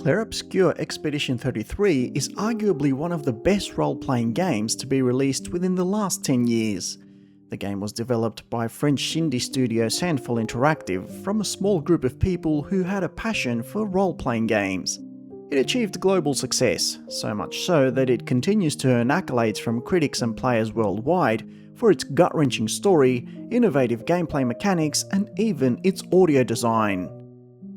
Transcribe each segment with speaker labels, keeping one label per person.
Speaker 1: Clair Obscur Expedition 33 is arguably one of the best role-playing games to be released within the last 10 years. The game was developed by French indie studio Sandfall Interactive from a small group of people who had a passion for role-playing games. It achieved global success, so much so that it continues to earn accolades from critics and players worldwide for its gut-wrenching story, innovative gameplay mechanics, and even its audio design.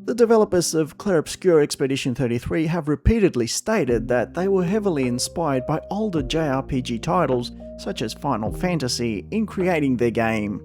Speaker 1: The developers of Clair Obscur Expedition 33 have repeatedly stated that they were heavily inspired by older JRPG titles such as Final Fantasy in creating their game.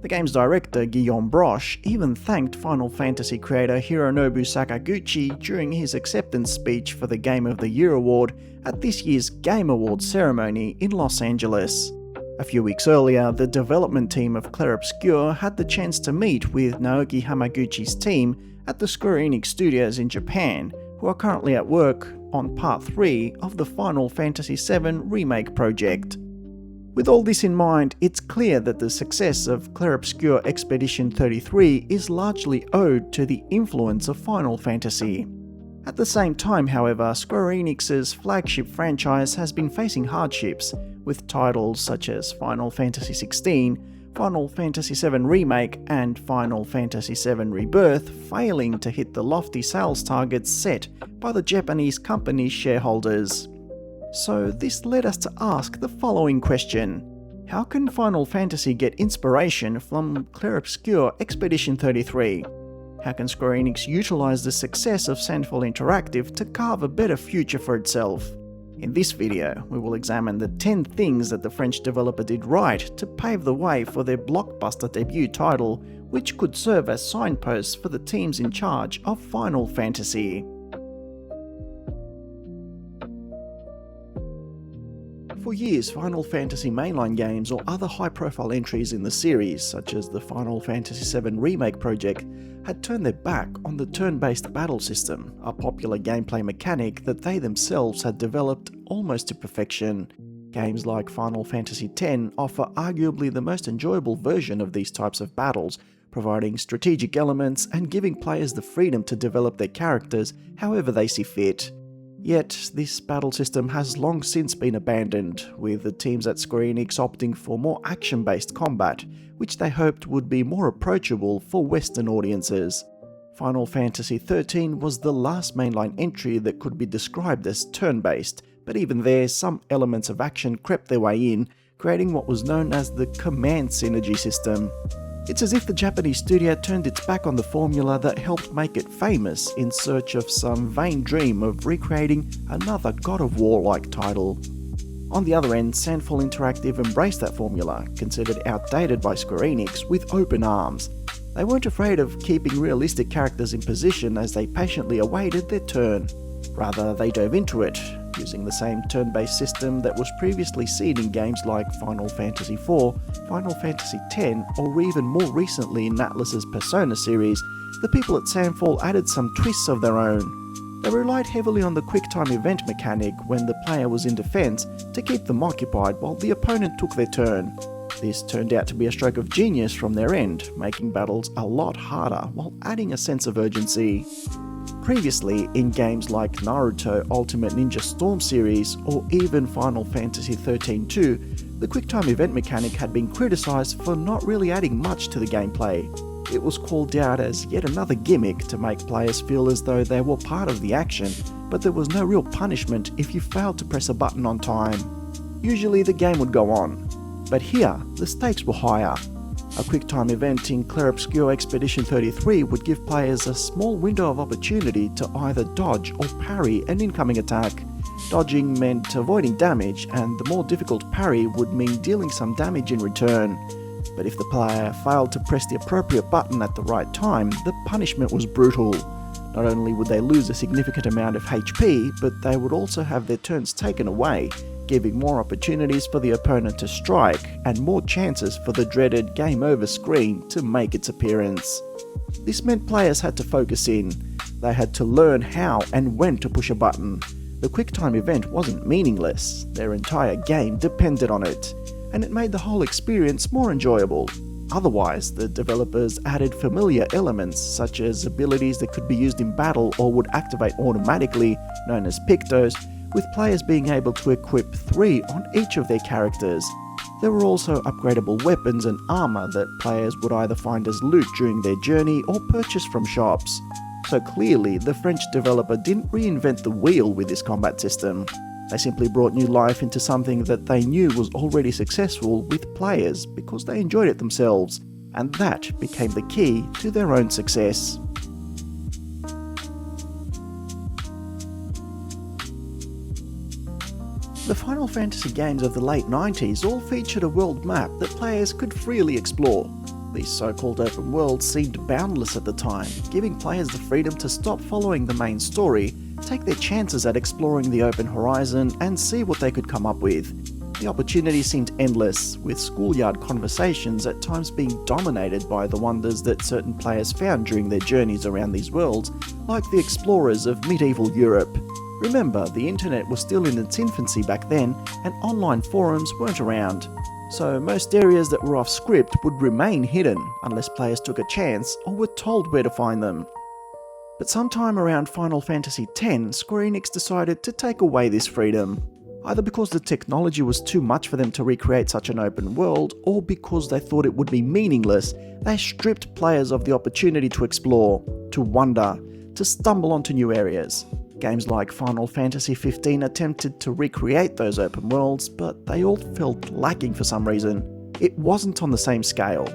Speaker 1: The game's director, Guillaume Broche, even thanked Final Fantasy creator Hironobu Sakaguchi during his acceptance speech for the Game of the Year award at this year's Game Awards ceremony in Los Angeles. A few weeks earlier, the development team of Clair Obscur had the chance to meet with Naoki Hamaguchi's team at the Square Enix studios in Japan, who are currently at work on Part 3 of the Final Fantasy VII Remake project. With all this in mind, it's clear that the success of Clair Obscur Expedition 33 is largely owed to the influence of Final Fantasy. At the same time, however, Square Enix's flagship franchise has been facing hardships, with titles such as Final Fantasy XVI, Final Fantasy VII Remake, and Final Fantasy VII Rebirth failing to hit the lofty sales targets set by the Japanese company's shareholders. So this led us to ask the following question: how can Final Fantasy get inspiration from Clair Obscur Expedition 33? How can Square Enix utilize the success of Sandfall Interactive to carve a better future for itself? In this video, we will examine the 10 things that the French developer did right to pave the way for their blockbuster debut title, which could serve as signposts for the teams in charge of Final Fantasy. For years, Final Fantasy mainline games or other high-profile entries in the series, such as the Final Fantasy VII Remake project, had turned their back on the turn-based battle system, a popular gameplay mechanic that they themselves had developed almost to perfection. Games like Final Fantasy X offer arguably the most enjoyable version of these types of battles, providing strategic elements and giving players the freedom to develop their characters however they see fit. Yet, this battle system has long since been abandoned, with the teams at Square Enix opting for more action-based combat, which they hoped would be more approachable for Western audiences. Final Fantasy XIII was the last mainline entry that could be described as turn-based, but even there, some elements of action crept their way in, creating what was known as the Command Synergy system. It's as if the Japanese studio turned its back on the formula that helped make it famous in search of some vain dream of recreating another God of War-like title. On the other end, Sandfall Interactive embraced that formula, considered outdated by Square Enix, with open arms. They weren't afraid of keeping realistic characters in position as they patiently awaited their turn. Rather, they dove into it, using the same turn-based system that was previously seen in games like Final Fantasy IV, Final Fantasy X, or even more recently in Atlus's Persona series. The people at Sandfall added some twists of their own. They relied heavily on the quick-time event mechanic when the player was in defense to keep them occupied while the opponent took their turn. This turned out to be a stroke of genius from their end, making battles a lot harder while adding a sense of urgency. Previously, in games like Naruto Ultimate Ninja Storm series or even Final Fantasy XIII-2, the QuickTime event mechanic had been criticised for not really adding much to the gameplay. It was called out as yet another gimmick to make players feel as though they were part of the action, but there was no real punishment if you failed to press a button on time. Usually the game would go on, but here the stakes were higher. A QuickTime event in Clair Obscur Expedition 33 would give players a small window of opportunity to either dodge or parry an incoming attack. Dodging meant avoiding damage, and the more difficult parry would mean dealing some damage in return. But if the player failed to press the appropriate button at the right time, the punishment was brutal. Not only would they lose a significant amount of HP, but they would also have their turns taken away, giving more opportunities for the opponent to strike and more chances for the dreaded game over screen to make its appearance. This meant players had to focus in. They had to learn how and when to push a button. The QuickTime event wasn't meaningless, their entire game depended on it, and it made the whole experience more enjoyable. otherwise, the developers added familiar elements such as abilities that could be used in battle or would activate automatically, known as pictos, with players being able to equip 3 on each of their characters. There were also upgradable weapons and armor that players would either find as loot during their journey or purchase from shops. So clearly, the French developer didn't reinvent the wheel with this combat system. They simply brought new life into something that they knew was already successful with players because they enjoyed it themselves, and that became the key to their own success. The Final Fantasy games of the late 90s all featured a world map that players could freely explore. These so-called open worlds seemed boundless at the time, giving players the freedom to stop following the main story, take their chances at exploring the open horizon, and see what they could come up with. The opportunity seemed endless, with schoolyard conversations at times being dominated by the wonders that certain players found during their journeys around these worlds, like the explorers of medieval Europe. Remember, the internet was still in its infancy back then, and online forums weren't around. So most areas that were off script would remain hidden unless players took a chance or were told where to find them. But sometime around Final Fantasy X, Square Enix decided to take away this freedom, either because the technology was too much for them to recreate such an open world, or because they thought it would be meaningless. They stripped players of the opportunity to explore, to wonder, to stumble onto new areas. Games like Final Fantasy XV attempted to recreate those open worlds, but they all felt lacking for some reason. It wasn't on the same scale.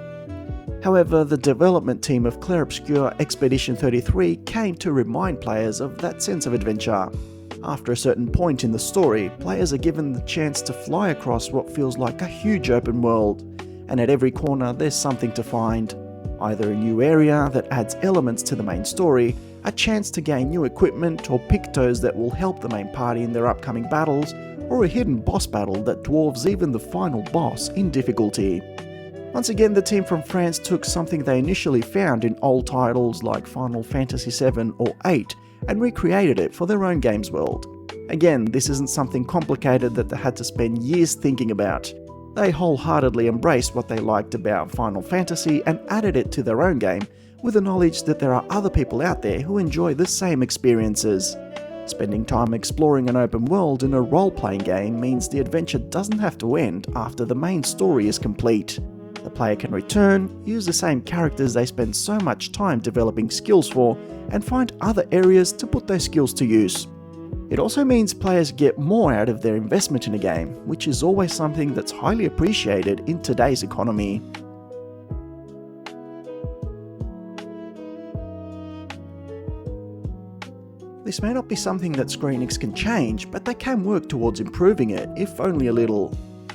Speaker 1: However, the development team of Clair Obscur Expedition 33 came to remind players of that sense of adventure. After a certain point in the story, players are given the chance to fly across what feels like a huge open world, and at every corner there's something to find. Either a new area that adds elements to the main story, a chance to gain new equipment or pictos that will help the main party in their upcoming battles, or a hidden boss battle that dwarves even the final boss in difficulty. Once again, the team from France took something they initially found in old titles like Final Fantasy VII or VIII and recreated it for their own game's world. Again, this isn't something complicated that they had to spend years thinking about. They wholeheartedly embraced what they liked about Final Fantasy and added it to their own game, with the knowledge that there are other people out there who enjoy the same experiences. Spending time exploring an open world in a role-playing game means the adventure doesn't have to end after the main story is complete. The player can return, use the same characters they spend so much time developing skills for, and find other areas to put those skills to use. It also means players get more out of their investment in a game, which is always something that's highly appreciated in today's economy. This may not be something that Square Enix can change, but they can work towards improving it, if only a little.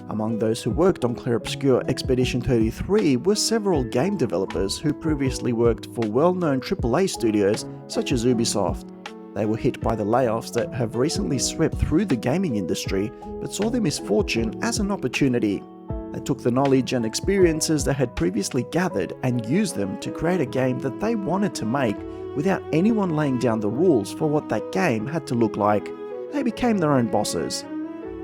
Speaker 1: Among those who worked on Clair Obscur Expedition 33 were several game developers who previously worked for well-known AAA studios such as Ubisoft. They were hit by the layoffs that have recently swept through the gaming industry, but saw their misfortune as an opportunity. They took the knowledge and experiences they had previously gathered and used them to create a game that they wanted to make without anyone laying down the rules for what that game had to look like. They became their own bosses.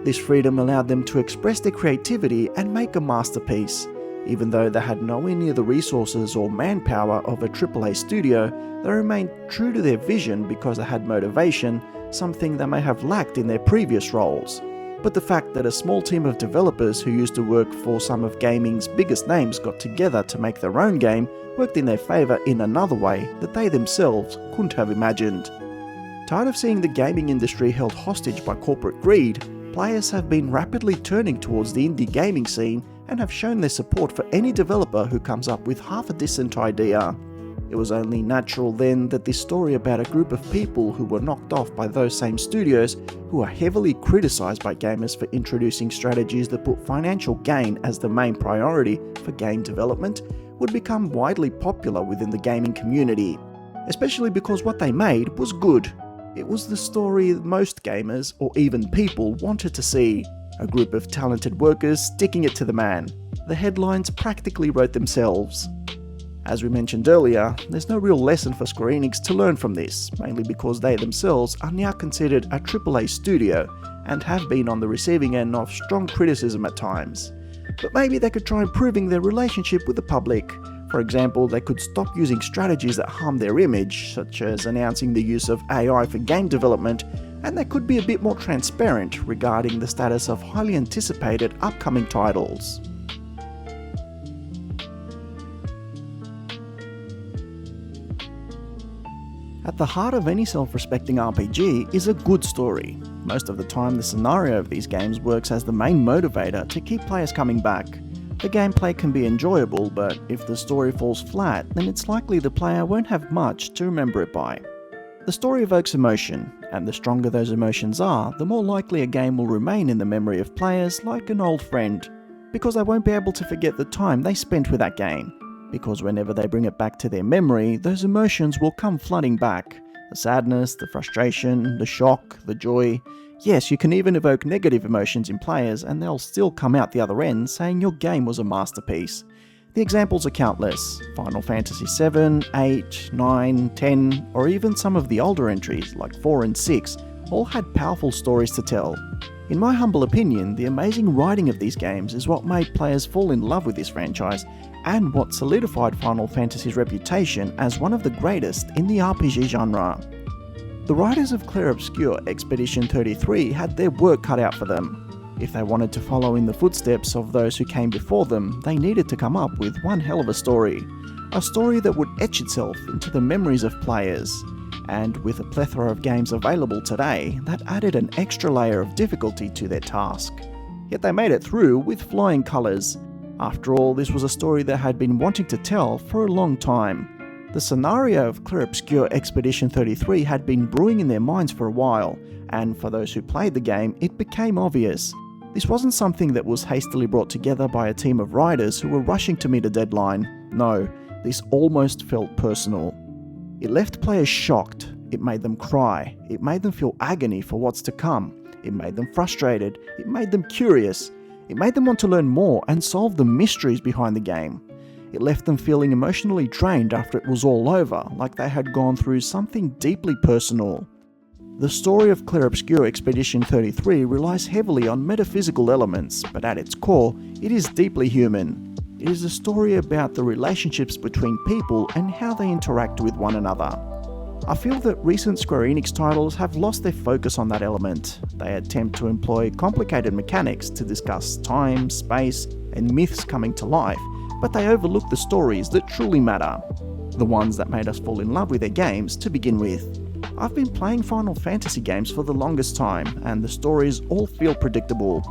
Speaker 1: This freedom allowed them to express their creativity and make a masterpiece. Even though they had nowhere near the resources or manpower of a AAA studio, they remained true to their vision because they had motivation, something they may have lacked in their previous roles. But the fact that a small team of developers who used to work for some of gaming's biggest names got together to make their own game worked in their favour in another way that they themselves couldn't have imagined. Tired of seeing the gaming industry held hostage by corporate greed, players have been rapidly turning towards the indie gaming scene and have shown their support for any developer who comes up with half a decent idea. It was only natural then that this story about a group of people who were knocked off by those same studios, who are heavily criticised by gamers for introducing strategies that put financial gain as the main priority for game development, would become widely popular within the gaming community, especially because what they made was good. It was the story most gamers, or even people, wanted to see. A group of talented workers sticking it to the man. The headlines practically wrote themselves. As we mentioned earlier, there's no real lesson for Square Enix to learn from this, mainly because they themselves are now considered a AAA studio and have been on the receiving end of strong criticism at times. but maybe they could try improving their relationship with the public. For example, they could stop using strategies that harm their image, such as announcing the use of AI for game development, and they could be a bit more transparent regarding the status of highly anticipated upcoming titles. At the heart of any self-respecting RPG is a good story. Most of the time, the scenario of these games works as the main motivator to keep players coming back. The gameplay can be enjoyable, but if the story falls flat, then it's likely the player won't have much to remember it by. The story evokes emotion, and the stronger those emotions are, the more likely a game will remain in the memory of players like an old friend, because they won't be able to forget the time they spent with that game. Because whenever they bring it back to their memory, those emotions will come flooding back. The sadness, the frustration, the shock, the joy. Yes, you can even evoke negative emotions in players and they'll still come out the other end saying your game was a masterpiece. The examples are countless. Final Fantasy 7, 8, 9, 10, or even some of the older entries like 4 and 6 all had powerful stories to tell. In my humble opinion, the amazing writing of these games is what made players fall in love with this franchise and what solidified Final Fantasy's reputation as one of the greatest in the RPG genre. The writers of Clair Obscur Expedition 33 had their work cut out for them. If they wanted to follow in the footsteps of those who came before them, they needed to come up with one hell of a story that would etch itself into the memories of players. And with a plethora of games available today, that added an extra layer of difficulty to their task. Yet they made it through with flying colours. After all, this was a story they had been wanting to tell for a long time. The scenario of Clair Obscur Expedition 33 had been brewing in their minds for a while, and for those who played the game, it became obvious. This wasn't something that was hastily brought together by a team of writers who were rushing to meet a deadline. No, this almost felt personal. It left players shocked, it made them cry, it made them feel agony for what's to come, it made them frustrated, it made them curious, it made them want to learn more and solve the mysteries behind the game. It left them feeling emotionally drained after it was all over, like they had gone through something deeply personal. The story of Clair Obscur Expedition 33 relies heavily on metaphysical elements, but at its core, it is deeply human. It is a story about the relationships between people and how they interact with one another. I feel that recent Square Enix titles have lost their focus on that element. They attempt to employ complicated mechanics to discuss time, space, and myths coming to life, but they overlook the stories that truly matter. The ones that made us fall in love with their games to begin with. I've been playing Final Fantasy games for the longest time, and the stories all feel predictable.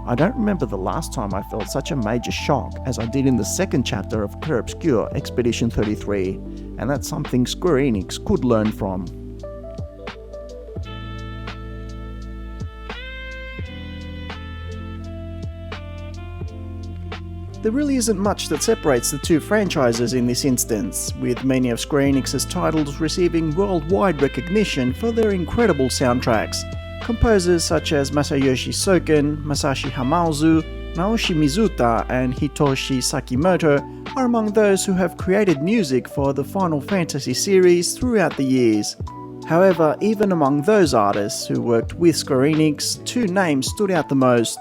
Speaker 1: I don't remember the last time I felt such a major shock as I did in the second chapter of Clair Obscur Expedition 33, and that's something Square Enix could learn from. There really isn't much that separates the two franchises in this instance, with many of Square Enix's titles receiving worldwide recognition for their incredible soundtracks. Composers such as Masayoshi Soken, Masashi Hamauzu, Naoshi Mizuta, and Hitoshi Sakimoto are among those who have created music for the Final Fantasy series throughout the years. However, even among those artists who worked with Square Enix, two names stood out the most: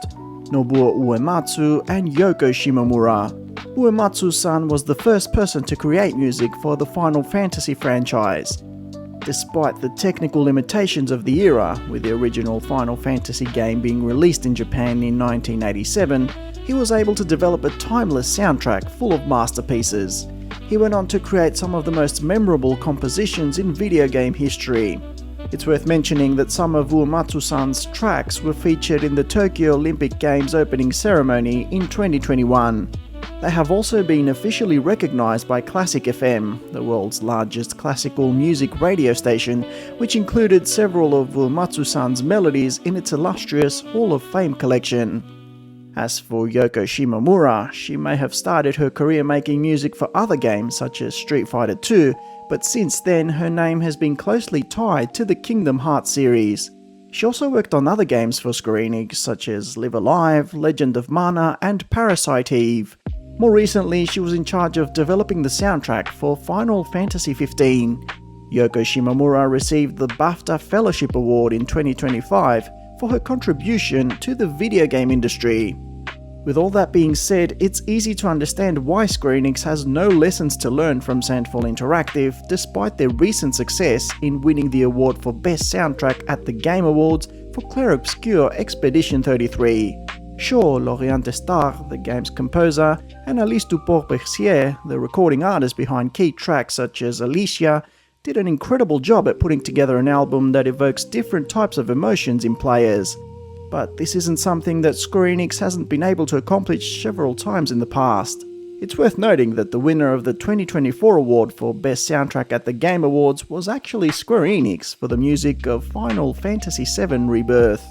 Speaker 1: Nobuo Uematsu and Yoko Shimomura. Uematsu-san was the first person to create music for the Final Fantasy franchise. Despite the technical limitations of the era, with the original Final Fantasy game being released in Japan in 1987, he was able to develop a timeless soundtrack full of masterpieces. He went on to create some of the most memorable compositions in video game history. It's worth mentioning that some of Uematsu-san's tracks were featured in the Tokyo Olympic Games opening ceremony in 2021. They have also been officially recognized by Classic FM, the world's largest classical music radio station, which included several of Uematsu-san's melodies in its illustrious Hall of Fame collection. As for Yoko Shimomura, she may have started her career making music for other games such as Street Fighter II, but since then her name has been closely tied to the Kingdom Hearts series. She also worked on other games for Square Enix such as Live Alive, Legend of Mana, and Parasite Eve. More recently, she was in charge of developing the soundtrack for Final Fantasy XV. Yoko Shimomura received the BAFTA Fellowship Award in 2025 for her contribution to the video game industry. With all that being said, it's easy to understand why Square Enix has no lessons to learn from Sandfall Interactive, despite their recent success in winning the award for Best Soundtrack at the Game Awards for Clair Obscur Expedition 33. Sure, Laurent Testar, the game's composer, and Alice Duport-Bercier, the recording artist behind key tracks such as Alicia, did an incredible job at putting together an album that evokes different types of emotions in players. But this isn't something that Square Enix hasn't been able to accomplish several times in the past. It's worth noting that the winner of the 2024 award for Best Soundtrack at the Game Awards was actually Square Enix for the music of Final Fantasy VII Rebirth.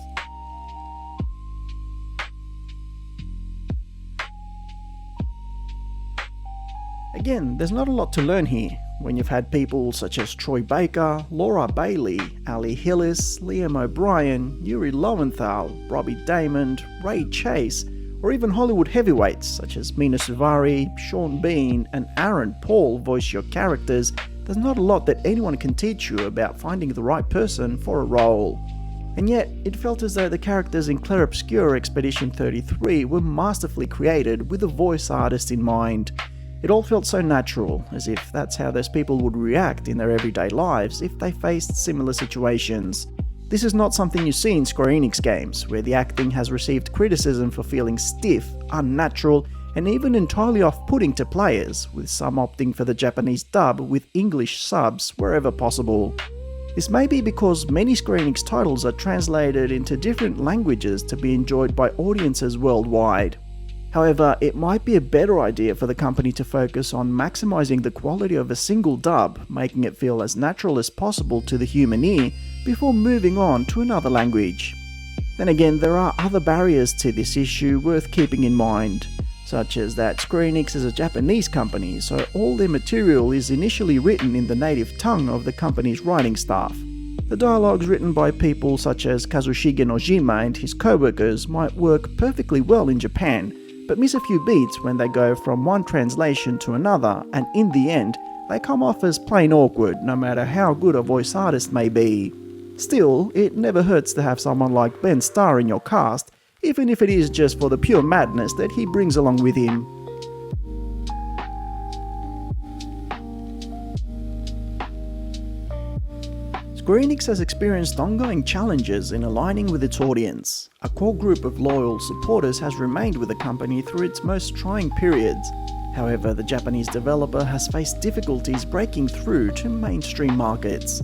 Speaker 1: Again, there's not a lot to learn here, when you've had people such as Troy Baker, Laura Bailey, Ali Hillis, Liam O'Brien, Yuri Lowenthal, Robbie Damon, Ray Chase, or even Hollywood heavyweights such as Mina Suvari, Sean Bean, and Aaron Paul voice your characters. There's not a lot that anyone can teach you about finding the right person for a role. And yet, it felt as though the characters in Clair Obscur Expedition 33 were masterfully created with a voice artist in mind. It all felt so natural, as if that's how those people would react in their everyday lives if they faced similar situations. This is not something you see in Square Enix games, where the acting has received criticism for feeling stiff, unnatural, and even entirely off-putting to players, with some opting for the Japanese dub with English subs wherever possible. This may be because many Square Enix titles are translated into different languages to be enjoyed by audiences worldwide. However, it might be a better idea for the company to focus on maximizing the quality of a single dub, making it feel as natural as possible to the human ear before moving on to another language. Then again, there are other barriers to this issue worth keeping in mind, such as that Square Enix is a Japanese company, so all their material is initially written in the native tongue of the company's writing staff. The dialogues written by people such as Kazushige Nojima and his co-workers might work perfectly well in Japan, but miss a few beats when they go from one translation to another, and in the end, they come off as plain awkward no matter how good a voice artist may be. Still, it never hurts to have someone like Ben Starr in your cast, even if it is just for the pure madness that he brings along with him. Square Enix has experienced ongoing challenges in aligning with its audience. A core group of loyal supporters has remained with the company through its most trying periods. However, the Japanese developer has faced difficulties breaking through to mainstream markets.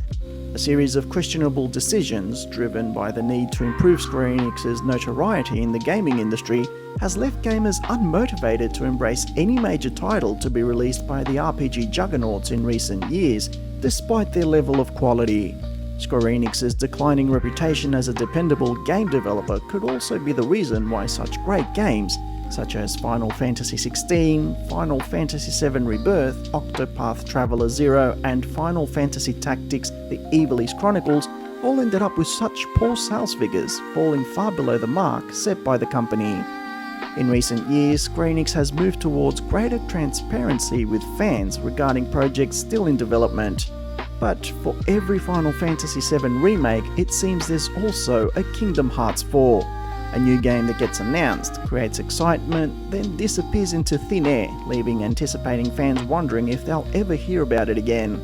Speaker 1: A series of questionable decisions, driven by the need to improve Square Enix's notoriety in the gaming industry, has left gamers unmotivated to embrace any major title to be released by the RPG juggernauts in recent years, despite their level of quality. Square Enix's declining reputation as a dependable game developer could also be the reason why such great games, such as Final Fantasy XVI, Final Fantasy VII Rebirth, Octopath Traveler 0, and Final Fantasy Tactics The Ivalice Chronicles, all ended up with such poor sales figures, falling far below the mark set by the company. In recent years, Square Enix has moved towards greater transparency with fans regarding projects still in development. But for every Final Fantasy VII remake, it seems there's also a Kingdom Hearts 4. A new game that gets announced, creates excitement, then disappears into thin air, leaving anticipating fans wondering if they'll ever hear about it again.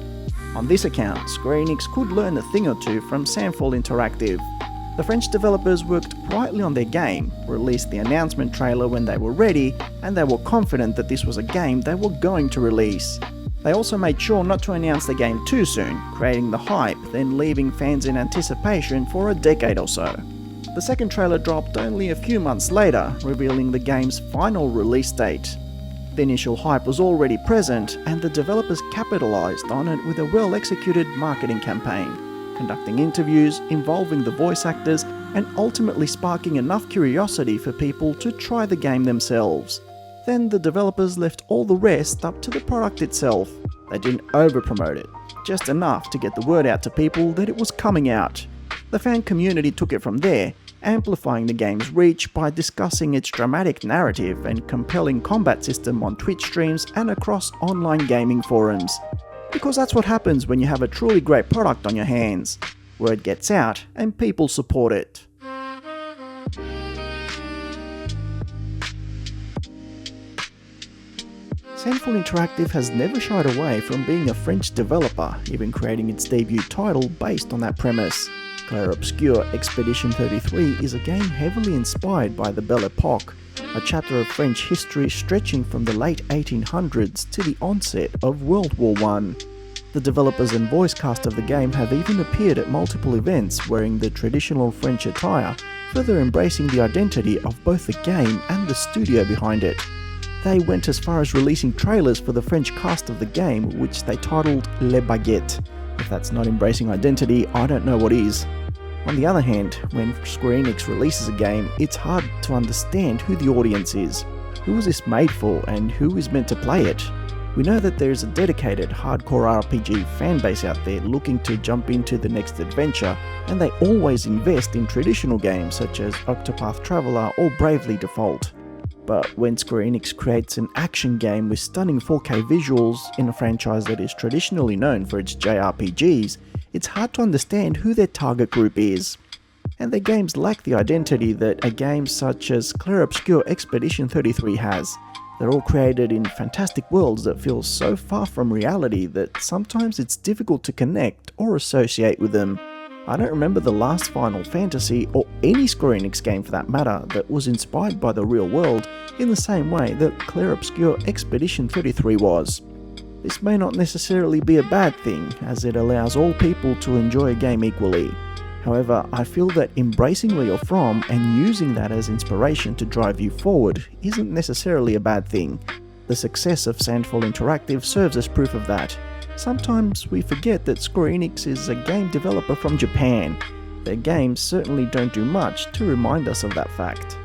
Speaker 1: On this account, Square Enix could learn a thing or two from Sandfall Interactive. The French developers worked quietly on their game, released the announcement trailer when they were ready, and they were confident that this was a game they were going to release. They also made sure not to announce the game too soon, creating the hype, then leaving fans in anticipation for a decade or so. The second trailer dropped only a few months later, revealing the game's final release date. The initial hype was already present, and the developers capitalized on it with a well-executed marketing campaign, conducting interviews, involving the voice actors, and ultimately sparking enough curiosity for people to try the game themselves. Then the developers left all the rest up to the product itself. They didn't over-promote it, just enough to get the word out to people that it was coming out. The fan community took it from there, amplifying the game's reach by discussing its dramatic narrative and compelling combat system on Twitch streams and across online gaming forums. Because that's what happens when you have a truly great product on your hands. Word gets out and people support it. Sandfall Interactive has never shied away from being a French developer, even creating its debut title based on that premise. Clair Obscur Expedition 33 is a game heavily inspired by the Belle Epoque, a chapter of French history stretching from the late 1800s to the onset of World War I. The developers and voice cast of the game have even appeared at multiple events wearing the traditional French attire, further embracing the identity of both the game and the studio behind it. They went as far as releasing trailers for the French cast of the game, which they titled Les Baguettes. If that's not embracing identity, I don't know what is. On the other hand, when Square Enix releases a game, it's hard to understand who the audience is. Who is this made for and who is meant to play it? We know that there is a dedicated hardcore RPG fanbase out there looking to jump into the next adventure, and they always invest in traditional games such as Octopath Traveler or Bravely Default. But when Square Enix creates an action game with stunning 4K visuals in a franchise that is traditionally known for its JRPGs, it's hard to understand who their target group is. And their games lack the identity that a game such as Clair Obscur Expedition 33 has. They're all created in fantastic worlds that feel so far from reality that sometimes it's difficult to connect or associate with them. I don't remember the last Final Fantasy, or any Square Enix game for that matter, that was inspired by the real world in the same way that Clair Obscur Expedition 33 was. This may not necessarily be a bad thing, as it allows all people to enjoy a game equally. However, I feel that embracing where you're from and using that as inspiration to drive you forward isn't necessarily a bad thing. The success of Sandfall Interactive serves as proof of that. Sometimes we forget that Square Enix is a game developer from Japan. Their games certainly don't do much to remind us of that fact.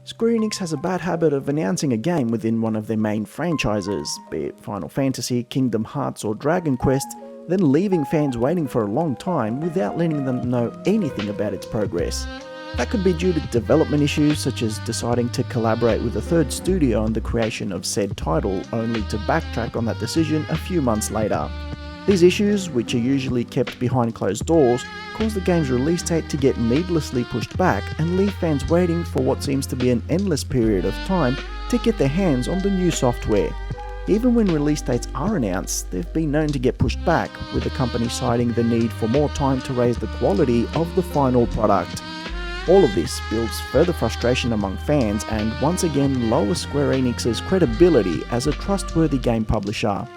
Speaker 1: Square Enix has a bad habit of announcing a game within one of their main franchises, be it Final Fantasy, Kingdom Hearts or Dragon Quest, then leaving fans waiting for a long time without letting them know anything about its progress. That could be due to development issues such as deciding to collaborate with a third studio on the creation of said title, only to backtrack on that decision a few months later. These issues, which are usually kept behind closed doors, cause the game's release date to get needlessly pushed back and leave fans waiting for what seems to be an endless period of time to get their hands on the new software. Even when release dates are announced, they've been known to get pushed back, with the company citing the need for more time to raise the quality of the final product. All of this builds further frustration among fans and once again lowers Square Enix's credibility as a trustworthy game publisher.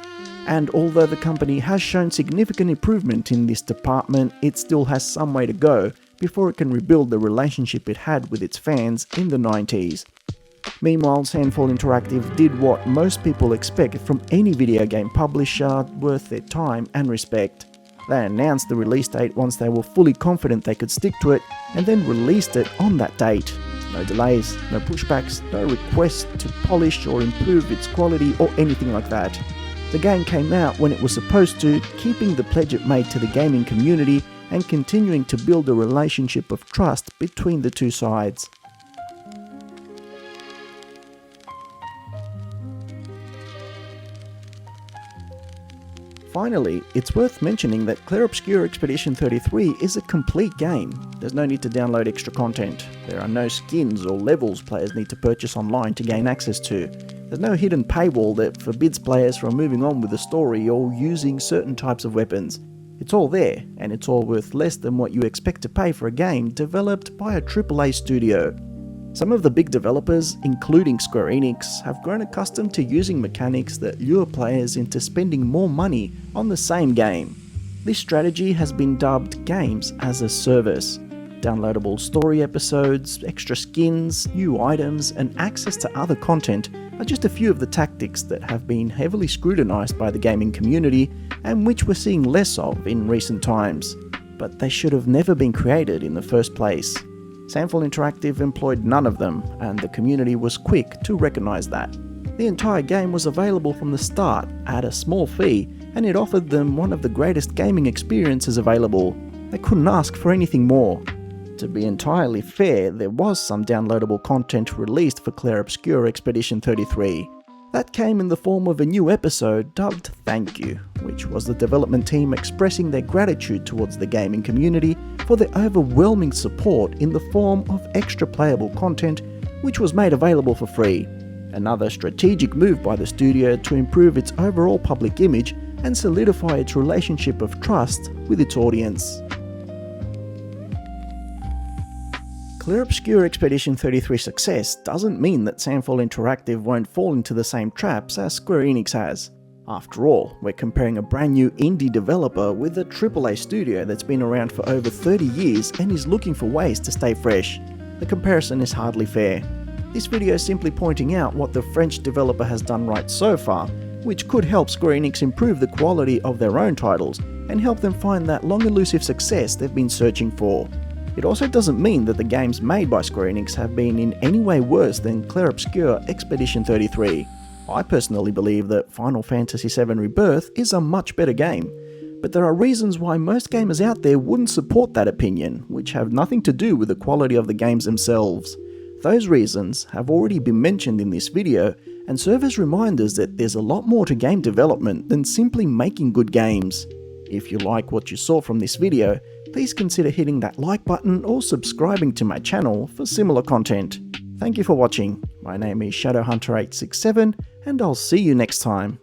Speaker 1: And although the company has shown significant improvement in this department, it still has some way to go before it can rebuild the relationship it had with its fans in the 90s. Meanwhile, Sandfall Interactive did what most people expect from any video game publisher worth their time and respect. They announced the release date once they were fully confident they could stick to it, and then released it on that date. No delays, no pushbacks, no requests to polish or improve its quality or anything like that. The game came out when it was supposed to, keeping the pledge it made to the gaming community and continuing to build a relationship of trust between the two sides. Finally, it's worth mentioning that Clair Obscur Expedition 33 is a complete game. There's no need to download extra content. There are no skins or levels players need to purchase online to gain access to. There's no hidden paywall that forbids players from moving on with the story or using certain types of weapons. It's all there, and it's all worth less than what you expect to pay for a game developed by a AAA studio. Some of the big developers, including Square Enix, have grown accustomed to using mechanics that lure players into spending more money on the same game. This strategy has been dubbed Games as a Service. Downloadable story episodes, extra skins, new items, and access to other content are just a few of the tactics that have been heavily scrutinized by the gaming community and which we're seeing less of in recent times. But they should have never been created in the first place. Sandfall Interactive employed none of them, and the community was quick to recognize that. The entire game was available from the start at a small fee, and it offered them one of the greatest gaming experiences available. They couldn't ask for anything more. To be entirely fair, there was some downloadable content released for Clair Obscur Expedition 33. That came in the form of a new episode dubbed Thank You, which was the development team expressing their gratitude towards the gaming community for their overwhelming support in the form of extra playable content, which was made available for free. Another strategic move by the studio to improve its overall public image and solidify its relationship of trust with its audience. Clair Obscur Expedition 33's success doesn't mean that Sandfall Interactive won't fall into the same traps as Square Enix has. After all, we're comparing a brand new indie developer with a AAA studio that's been around for over 30 years and is looking for ways to stay fresh. The comparison is hardly fair. This video is simply pointing out what the French developer has done right so far, which could help Square Enix improve the quality of their own titles and help them find that long elusive success they've been searching for. It also doesn't mean that the games made by Square Enix have been in any way worse than Clair Obscur Expedition 33. I personally believe that Final Fantasy VII Rebirth is a much better game, but there are reasons why most gamers out there wouldn't support that opinion, which have nothing to do with the quality of the games themselves. Those reasons have already been mentioned in this video and serve as reminders that there's a lot more to game development than simply making good games. If you like what you saw from this video, please consider hitting that like button or subscribing to my channel for similar content. Thank you for watching. My name is Shadowhunter867 and I'll see you next time.